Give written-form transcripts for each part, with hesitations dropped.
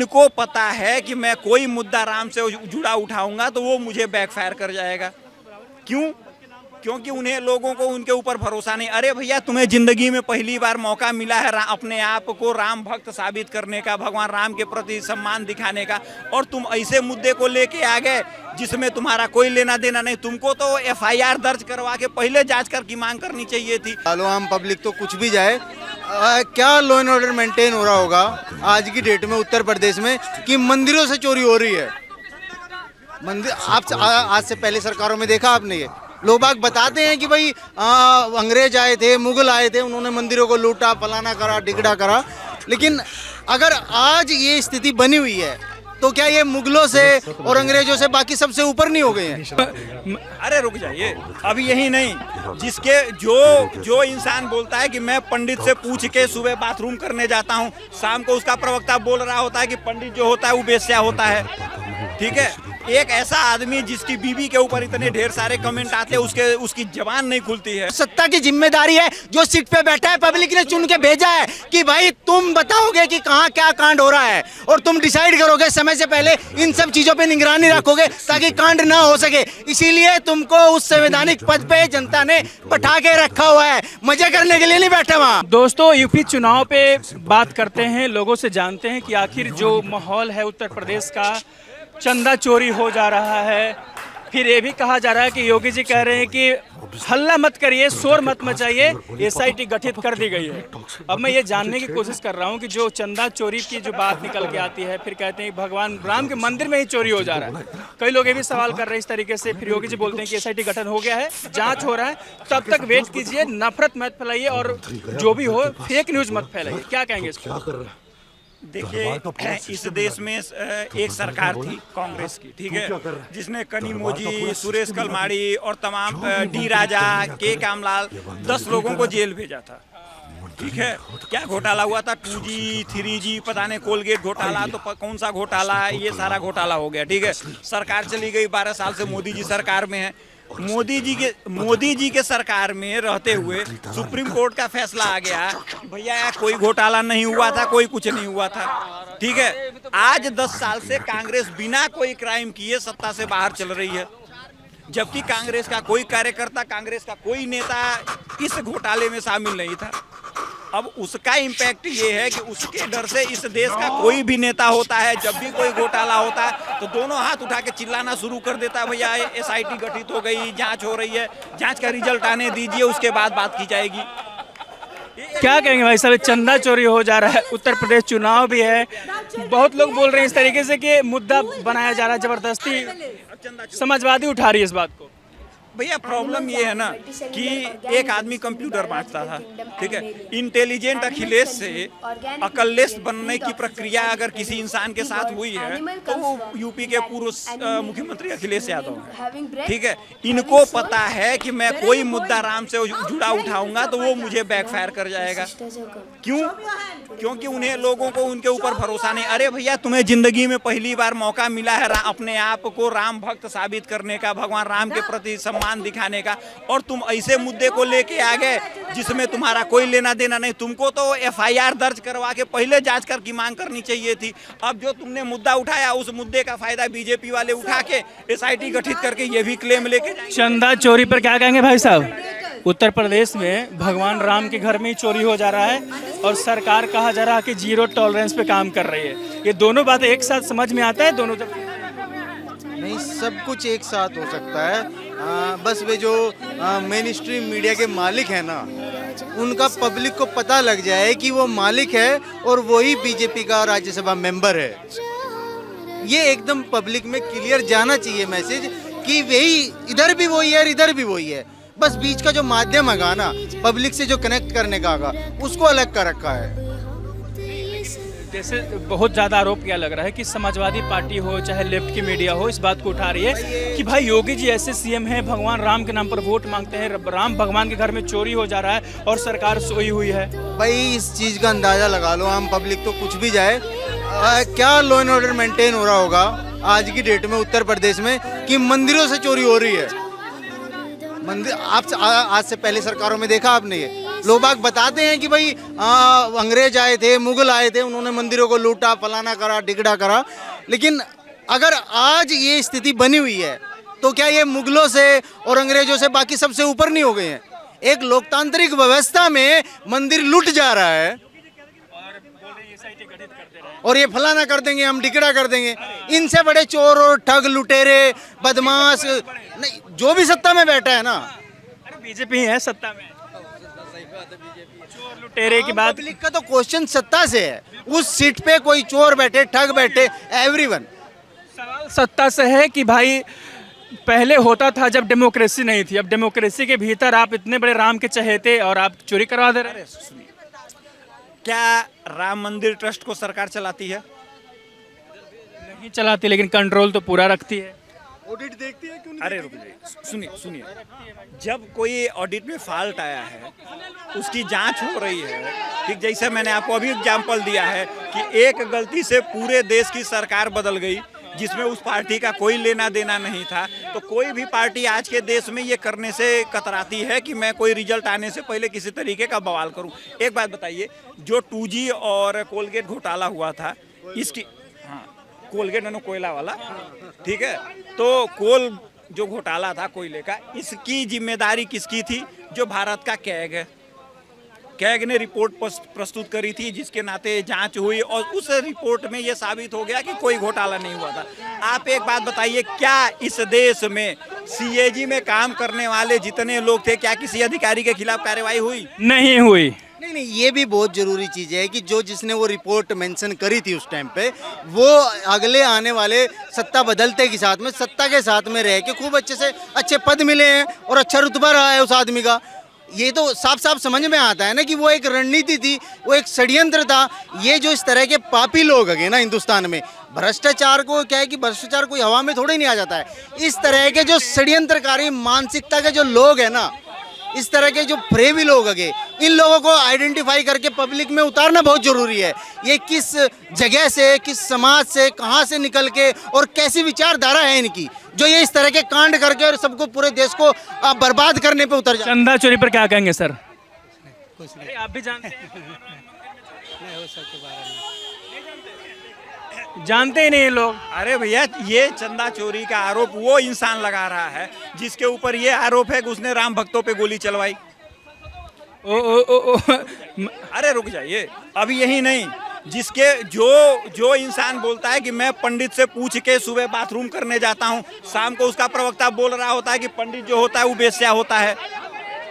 इनको पता है कि मैं कोई मुद्दा राम से जुड़ा उठाऊंगा तो वो मुझे बैकफायर कर जाएगा। क्यों? क्योंकि उन्हें लोगों को उनके ऊपर भरोसा नहीं। अरे भैया, तुम्हें जिंदगी में पहली बार मौका मिला है अपने आप को राम भक्त साबित करने का, भगवान राम के प्रति सम्मान दिखाने का, और तुम ऐसे मुद्दे को लेके आ गए जिसमें तुम्हारा कोई लेना देना नहीं। तुमको तो FIR दर्ज करवा के पहले जांच कर की मांग करनी चाहिए थी। चलो, आम पब्लिक तो कुछ भी जाए, क्या लॉ एंड ऑर्डर मेंटेन हो रहा होगा आज की डेट में उत्तर प्रदेश में कि मंदिरों से चोरी हो रही है। मंदिर आप आज से पहले सरकारों में देखा आपने? ये लोग बाग बताते हैं कि भाई अंग्रेज आए थे, मुगल आए थे, उन्होंने मंदिरों को लूटा, फलाना करा, टिकड़ा करा। लेकिन अगर आज ये स्थिति बनी हुई है तो क्या ये मुगलों से और अंग्रेजों से बाकी सबसे ऊपर नहीं हो गए हैं? अरे रुक जाइए, अभी यही नहीं, जिसके जो इंसान बोलता है कि मैं पंडित से पूछ के सुबह बाथरूम करने जाता हूँ, शाम को उसका प्रवक्ता बोल रहा होता है कि पंडित जो होता है वो बेश्या होता है। ठीक है, एक ऐसा आदमी जिसकी बीवी के ऊपर इतने ढेर सारे कमेंट आते हैं, उसकी जबान नहीं खुलती है। सत्ता की जिम्मेदारी है, जो सीट पे बैठा है पब्लिक ने चुन के भेजा है कि भाई तुम बताओगे कि कहाँ क्या कांड हो रहा है, और तुम डिसाइड करोगे समय से पहले, इन सब चीजों पे निगरानी रखोगे ताकि कांड ना हो सके। इसीलिए तुमको उस संवैधानिक पद पे जनता ने बैठा के रखा हुआ है, मजे करने के लिए नहीं बैठे वहाँ। दोस्तों, यूपी चुनाव पे बात करते हैं, लोगों से जानते हैं कि आखिर जो माहौल है उत्तर प्रदेश का, चंदा चोरी हो जा रहा है। फिर ये भी कहा जा रहा है कि योगी जी कह रहे हैं कि हल्ला मत करिए, शोर मत मचाइए, SIT गठित कर दी गई है। अब मैं ये जानने की कोशिश कर रहा हूँ कि जो चंदा चोरी की जो बात निकल के आती है, फिर कहते हैं भगवान राम के मंदिर में ही चोरी हो जा रहा है। कई लोग ये भी सवाल कर रहे हैं इस तरीके से। फिर योगी जी बोलते हैं कि SIT गठन हो गया है, जाँच हो रहा है, तब तक वेट कीजिए, नफरत मत फैलाइए और जो भी हो फेक न्यूज मत फैलाइए। क्या कहेंगे इसको? देखिए, इस देश में एक सरकार थी कांग्रेस की, ठीक है, जिसने कनिमोझी, सुरेश कलमाड़ी और तमाम डी राजा, के कामलाल 10 लोगों को जेल भेजा था। ठीक है, क्या घोटाला हुआ था? 2G 3G पता नहीं, कोलगेट घोटाला, तो कौन सा घोटाला, ये सारा घोटाला हो गया। ठीक है, सरकार चली गई, 12 साल से मोदी जी सरकार में है। मोदी जी के सरकार में रहते हुए सुप्रीम कोर्ट का फैसला आ गया, भैया कोई घोटाला नहीं हुआ था, कोई कुछ नहीं हुआ था। ठीक है, आज 10 साल से कांग्रेस बिना कोई क्राइम किए सत्ता से बाहर चल रही है, जबकि कांग्रेस का कोई कार्यकर्ता, कांग्रेस का कोई नेता इस घोटाले में शामिल नहीं था। अब उसका इम्पैक्ट ये है कि उसके डर से इस देश का कोई भी नेता होता है, जब भी कोई घोटाला होता है तो दोनों हाथ उठा के चिल्लाना शुरू कर देता है, भैया SIT गठित हो गई, जांच हो रही है, जांच का रिजल्ट आने दीजिए, उसके बाद बात की जाएगी। क्या कहेंगे भाई साहब? चंदा चोरी हो जा रहा है, उत्तर प्रदेश चुनाव भी है, बहुत लोग बोल रहे हैं इस तरीके से कि मुद्दा बनाया जा रहा है, जबरदस्ती समाजवादी उठा रही है इस बात को। भैया प्रॉब्लम ये है ना कि एक आदमी कंप्यूटर बांटता था, ठीक है, इंटेलिजेंट अखिलेश से अकललेस बनने की प्रक्रिया अगर किसी इंसान के साथ हुई है तो वो यूपी के पूर्व मुख्यमंत्री अखिलेश यादव हैं। ठीक है, इनको पता है कि मैं कोई मुद्दा राम से जुड़ा उठाऊंगा तो वो मुझे बैकफायर कर जाएगा। क्यों? क्योंकि उन्हें लोगों को उनके ऊपर भरोसा नहीं। अरे भैया, तुम्हें जिंदगी में पहली बार मौका मिला है अपने आप को राम भक्त साबित करने का, भगवान राम के प्रति सम्मान दिखाने का, और तुम ऐसे मुद्दे को लेके आ गए जिसमें तुम्हारा कोई लेना देना नहीं। तुमको तो FIR दर्ज करवा के पहले जांच कर की मांग करनी चाहिए थी। अब जो तुमने मुद्दा उठाया, उस मुद्दे का फायदा बीजेपी वाले उठा के SIT गठित करके ये भी क्लेम लेके जाएंगे। चंदा चोरी पर क्या कहेंगे भाई साहब? उत्तर प्रदेश में भगवान राम के घर में ही चोरी हो जा रहा है और सरकार कहा जा रहा है कि 0 टॉलरेंस पे काम कर रही है। ये दोनों बातें एक साथ समझ में आता है? दोनों नहीं, सब कुछ एक साथ हो सकता है। बस वे जो मेन स्ट्रीम मीडिया के मालिक है ना, उनका पब्लिक को पता लग जाए कि वो मालिक है और वही बीजेपी का राज्यसभा मेंबर है। ये एकदम पब्लिक में क्लियर जाना चाहिए मैसेज कि वही इधर भी वही है और इधर भी वही है। बस बीच का जो माध्यम है ना, पब्लिक से जो कनेक्ट करने का आगा, उसको अलग कर रखा है। जैसे बहुत ज़्यादा आरोप किया लग रहा है कि समाजवादी पार्टी हो चाहे लेफ्ट की मीडिया हो, इस बात को उठा रही है कि भाई योगी जी ऐसे CM हैं, भगवान राम के नाम पर वोट मांगते हैं, राम भगवान के घर में चोरी हो जा रहा है और सरकार सोई हुई है। भाई इस चीज़ का अंदाज़ा लगा लो, आम पब्लिक तो कुछ भी जाए, क्या लॉ एंड ऑर्डर मेंटेन हो रहा होगा आज की डेट में उत्तर प्रदेश में कि मंदिरों से चोरी हो रही है। मंदिर आप आज से पहले सरकारों में देखा आपने? ये लोग बाग बताते हैं कि भाई अंग्रेज आए थे, मुगल आए थे, उन्होंने मंदिरों को लूटा, फलाना करा, ढिगड़ा करा। लेकिन अगर आज ये स्थिति बनी हुई है तो क्या ये मुगलों से और अंग्रेजों से बाकी सबसे ऊपर नहीं हो गए हैं? एक लोकतांत्रिक व्यवस्था में मंदिर लूट जा रहा है और ये फलाना कर देंगे, हम ढिगड़ा कर देंगे। इनसे बड़े चोर और ठग, लुटेरे, बदमाश नहीं, जो भी सत्ता में बैठा है ना। अरे बीजेपी है सत्ता में, चोर लुटेरे की बात। पब्लिक का तो क्वेश्चन सत्ता से है। उस सीट पे कोई चोर बैठे, ठग बैठे, एवरीवन। सवाल सत्ता से है कि भाई पहले होता था जब डेमोक्रेसी नहीं थी, अब डेमोक्रेसी के भीतर आप इतने बड़े राम के चहेते और आप चोरी करवा दे रहे हैं। सुनिए, क्या राम मंदिर ट्रस्ट को सरकार चलाती है? नहीं चलाती, लेकिन कंट्रोल तो पूरा रखती है। ऑडिट देखती है क्यों? अरे रुक जाइए, सुनिए सुनिए, जब कोई ऑडिट में फॉल्ट आया है उसकी जांच हो रही है। ठीक, जैसे मैंने आपको अभी एग्जांपल दिया है कि एक गलती से पूरे देश की सरकार बदल गई जिसमें उस पार्टी का कोई लेना देना नहीं था। तो कोई भी पार्टी आज के देश में ये करने से कतराती है कि मैं कोई रिजल्ट आने से पहले किसी तरीके का बवाल करूं। एक बात बताइए, जो 2G और कोलगेट घोटाला हुआ था, इसकी, हाँ कोलगेट ननो कोयला वाला, ठीक है, तो कोल जो घोटाला था कोयले का, इसकी जिम्मेदारी किसकी थी? जो भारत का कैग है। कैग ने रिपोर्ट प्रस्तुत करी थी जिसके नाते जांच हुई और उस रिपोर्ट में यह साबित हो गया कि कोई घोटाला नहीं हुआ था। आप एक बात बताइए, क्या इस देश में CAG में काम करने वाले जितने लोग थे, क्या किसी अधिकारी के खिलाफ कार्रवाई हुई? नहीं हुई। नहीं नहीं, ये भी बहुत जरूरी चीज है कि जो जिसने वो रिपोर्ट मेंशन करी थी उस टाइम पे, वो अगले आने वाले सत्ता बदलते के साथ में, सत्ता के साथ में रह के खूब अच्छे से अच्छे पद मिले हैं और अच्छा रुतबा रहा है उस आदमी का। ये तो साफ साफ समझ में आता है ना कि वो एक रणनीति थी, वो एक षड्यंत्र था। ये जो इस तरह के पापी लोग है ना हिंदुस्तान में, भ्रष्टाचार को क्या है कि भ्रष्टाचार कोई हवा में थोड़े नहीं आ जाता है। इस तरह के जो षड्यंत्रकारी मानसिकता के जो लोग हैं ना, इस तरह के जो फ्रेवी लोग हैं, इन लोगों को आइडेंटिफाई करके पब्लिक में उतारना बहुत जरूरी है। ये किस जगह से, किस समाज से, कहाँ से निकल के और कैसी विचारधारा है इनकी, जो ये इस तरह के कांड करके और सबको, पूरे देश को बर्बाद करने पे उतर जाए। चंदा चोरी पर क्या कहेंगे सर? अरे आप भी जानते हैं? जानते ही नहीं लोग। अरे भैया, ये चंदा चोरी का आरोप वो इंसान लगा रहा है जिसके ऊपर ये आरोप है कि उसने राम भक्तों पे गोली चलवाई। ओ ओ ओ, ओ अरे रुक जाइए, अभी यही नहीं, जिसके जो इंसान बोलता है कि मैं पंडित से पूछ के सुबह बाथरूम करने जाता हूँ, शाम को उसका प्रवक्ता बोल रहा होता है कि पंडित जो होता है वो बेश्या होता है।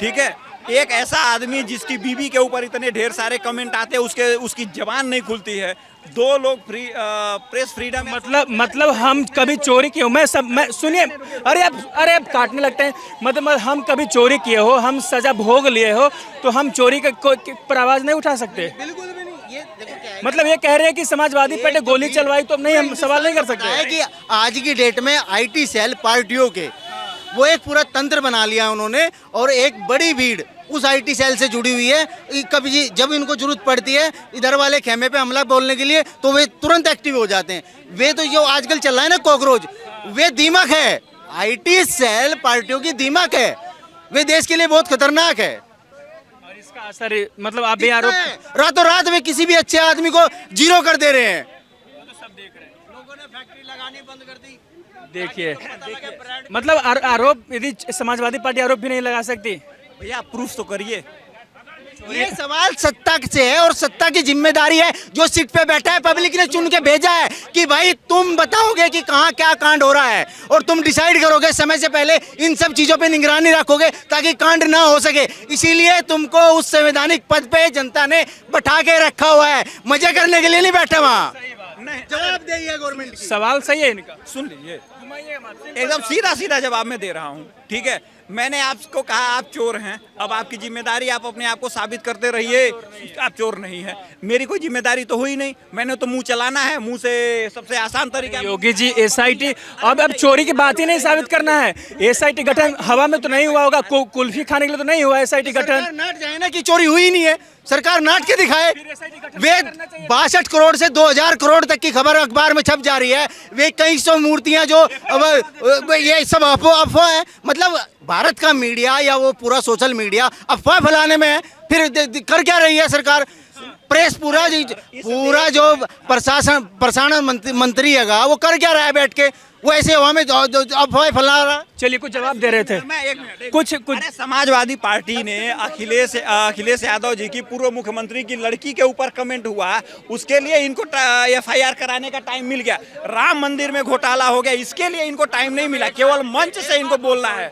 ठीक है, एक ऐसा आदमी जिसकी बीवी के ऊपर इतने ढेर सारे कमेंट आते हैं, उसकी जबान नहीं खुलती है। 2 लोग प्रेस फ्रीडम, मतलब हम कभी चोरी किए हो? मैं सुनिए, अरे आप काटने लगते हैं। मतलब हम कभी चोरी किए हो, हम सजा भोग लिए हो, तो हम चोरी पर आवाज नहीं उठा सकते? बिल्कुल भी नहीं। ये देखो क्या है, मतलब ये कह रहे हैं कि समाजवादी पार्टी गोली चलवाई तो नहीं, हम सवाल नहीं कर सकते है कि आज की डेट में IT सेल पार्टियों के वो एक पूरा तंत्र बना लिया उन्होंने, और एक बड़ी भीड़ उस IT सेल से जुड़ी हुई है। कभी जब इनको जरूरत पड़ती है इधर वाले खेमे पे हमला बोलने के लिए, तो वे तुरंत एक्टिव हो जाते हैं। वे तो जो आजकल चल रहा है ना कॉकरोच, वे दीमक है। IT सेल पार्टियों की दीमक है, वे देश के लिए बहुत खतरनाक है। और इसका असर, मतलब आप भी आरोप, रातों रात में किसी भी अच्छे आदमी को जीरो कर दे रहे हैं। लोगों ने फैक्ट्री लगानी बंद कर दी। देखिए मतलब आरोप, यदि समाजवादी पार्टी आरोप भी नहीं लगा सकती? भैया प्रूफ तो करिए। ये सवाल सत्ता से है और सत्ता की जिम्मेदारी है। जो सीट पे बैठा है, पब्लिक ने चुन के भेजा है कि भाई तुम बताओगे कि कहाँ क्या कांड हो रहा है, और तुम डिसाइड करोगे समय से पहले, इन सब चीजों पे निगरानी रखोगे ताकि कांड ना हो सके। इसीलिए तुमको उस संवैधानिक पद पे जनता ने बैठा के रखा हुआ है, मजे करने के लिए नहीं बैठा वहाँ। जवाब देइए गवर्नमेंट की। सवाल सही है इनका। सुन लीजिए, एकदम सीधा सीधा जवाब मैं दे रहा हूँ। ठीक है, मैंने आपको कहा आप चोर हैं, अब आपकी जिम्मेदारी आप अपने आप को साबित करते रहिए आप चोर नहीं है। मेरी कोई जिम्मेदारी तो हुई नहीं, मैंने तो मुंह चलाना है, मुंह से सबसे आसान तरीका। योगी जी SIT, अब चोरी की बात ही नहीं साबित करना है। SIT गठन हवा में तो नहीं हुआ होगा, कुल्फी खाने के लिए तो नहीं हुआ SIT गठन। नाट जाए ना कि चोरी हुई नहीं है, सरकार नाट के दिखाए। वे 62 करोड़ से 2000 करोड़ तक की खबर अखबार में छप जा रही है। वे कई सौ मूर्तियां जो अब ये सब अफवाह है। मतलब भारत का मीडिया या वो पूरा सोशल मीडिया अफवाह फैलाने में है। फिर कर क्या रही है सरकार? प्रेस पूरा जो प्रसारण मंत्री है वो कर क्या रहा है बैठ के? वो ऐसे हवा में अफवाह फैला रहा है। चलिए कुछ जवाब दे रहे थे। मैं एक मिनट कुछ अरे समाजवादी पार्टी ने अखिलेश यादव जी की पूर्व मुख्यमंत्री की लड़की के ऊपर कमेंट हुआ, उसके लिए इनको FIR कराने का टाइम मिल गया। राम मंदिर में घोटाला हो गया, इसके लिए इनको टाइम नहीं मिला, केवल मंच से इनको बोलना है।